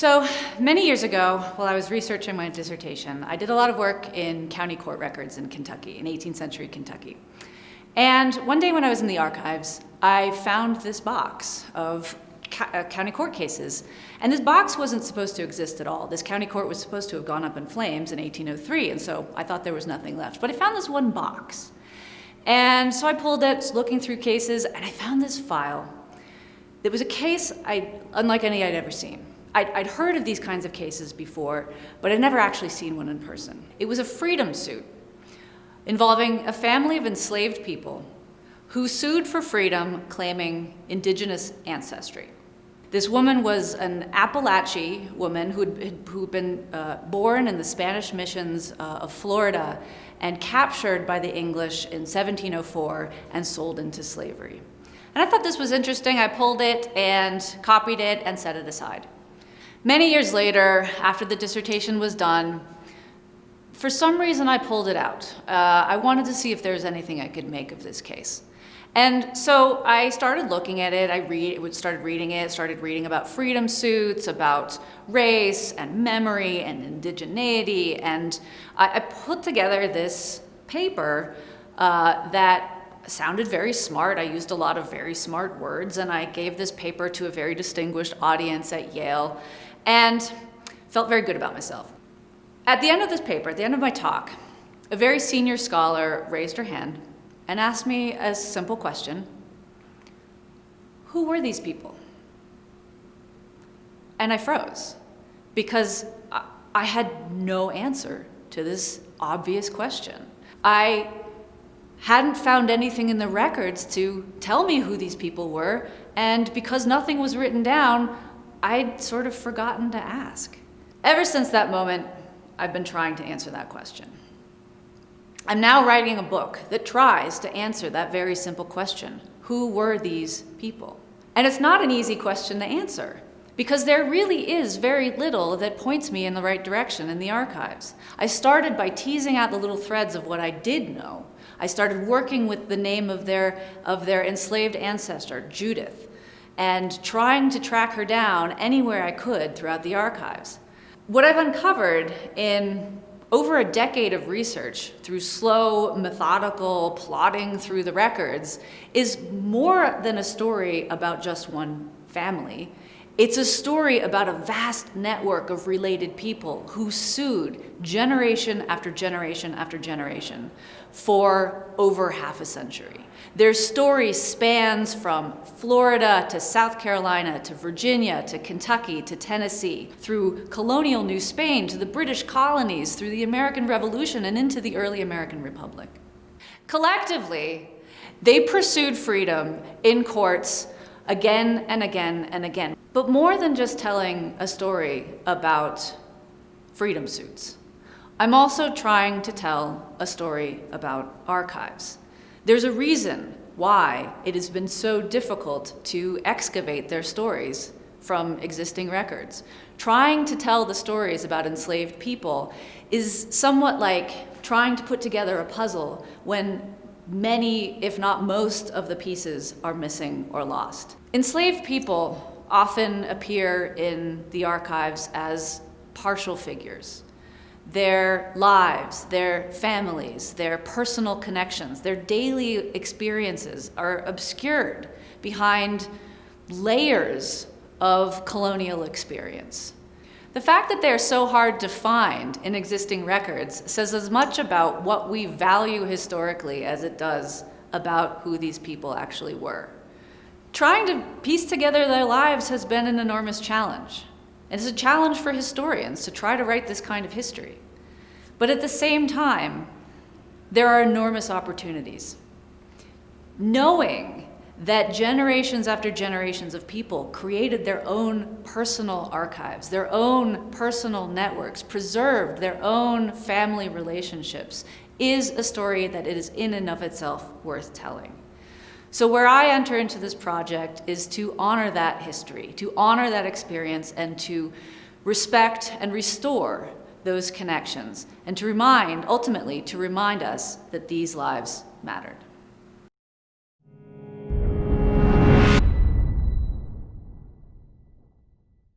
So many years ago, while I was researching my dissertation, I did a lot of work in county court records in Kentucky, in 18th century Kentucky. And one day when I was in the archives, I found this box of county court cases. And this box wasn't supposed to exist at all. This county court was supposed to have gone up in flames in 1803, and so I thought there was nothing left. But I found this one box. And so I pulled it, looking through cases, and I found this file. It was a case unlike any I'd ever seen. I'd heard of these kinds of cases before, but I'd never actually seen one in person. It was a freedom suit involving a family of enslaved people who sued for freedom, claiming indigenous ancestry. This woman was an Appalachian woman who'd been born in the Spanish missions of Florida and captured by the English in 1704 and sold into slavery. And I thought this was interesting. I pulled it and copied it and set it aside. Many years later, after the dissertation was done, for some reason I pulled it out. I wanted to see if there was anything I could make of this case. And so I started looking at it, started reading about freedom suits, about race and memory and indigeneity, and I put together this paper that sounded very smart. I used a lot of very smart words, and I gave this paper to a very distinguished audience at Yale, and felt very good about myself. At the end of this paper, at the end of my talk, a very senior scholar raised her hand and asked me a simple question: who were these people? And I froze, because I had no answer to this obvious question. I hadn't found anything in the records to tell me who these people were, and because nothing was written down, I'd sort of forgotten to ask. Ever since that moment, I've been trying to answer that question. I'm now writing a book that tries to answer that very simple question: who were these people? And it's not an easy question to answer, because there really is very little that points me in the right direction in the archives. I started by teasing out the little threads of what I did know. I started working with the name of their enslaved ancestor, Judith, and trying to track her down anywhere I could throughout the archives. What I've uncovered in over a decade of research, through slow, methodical plodding through the records, is more than a story about just one family. It's a story about a vast network of related people who sued generation after generation after generation for over half a century. Their story spans from Florida to South Carolina to Virginia to Kentucky to Tennessee, through colonial New Spain to the British colonies, through the American Revolution and into the early American Republic. Collectively, they pursued freedom in courts again and again and again. But more than just telling a story about freedom suits, I'm also trying to tell a story about archives. There's a reason why it has been so difficult to excavate their stories from existing records. Trying to tell the stories about enslaved people is somewhat like trying to put together a puzzle when many, if not most, of the pieces are missing or lost. Enslaved people often appear in the archives as partial figures. Their lives, their families, their personal connections, their daily experiences are obscured behind layers of colonial experience. The fact that they're so hard to find in existing records says as much about what we value historically as it does about who these people actually were. Trying to piece together their lives has been an enormous challenge. And it's a challenge for historians to try to write this kind of history. But at the same time, there are enormous opportunities. Knowing that generations after generations of people created their own personal archives, their own personal networks, preserved their own family relationships, is a story that is in and of itself worth telling. So where I enter into this project is to honor that history, to honor that experience, and to respect and restore those connections, and to ultimately remind us that these lives mattered.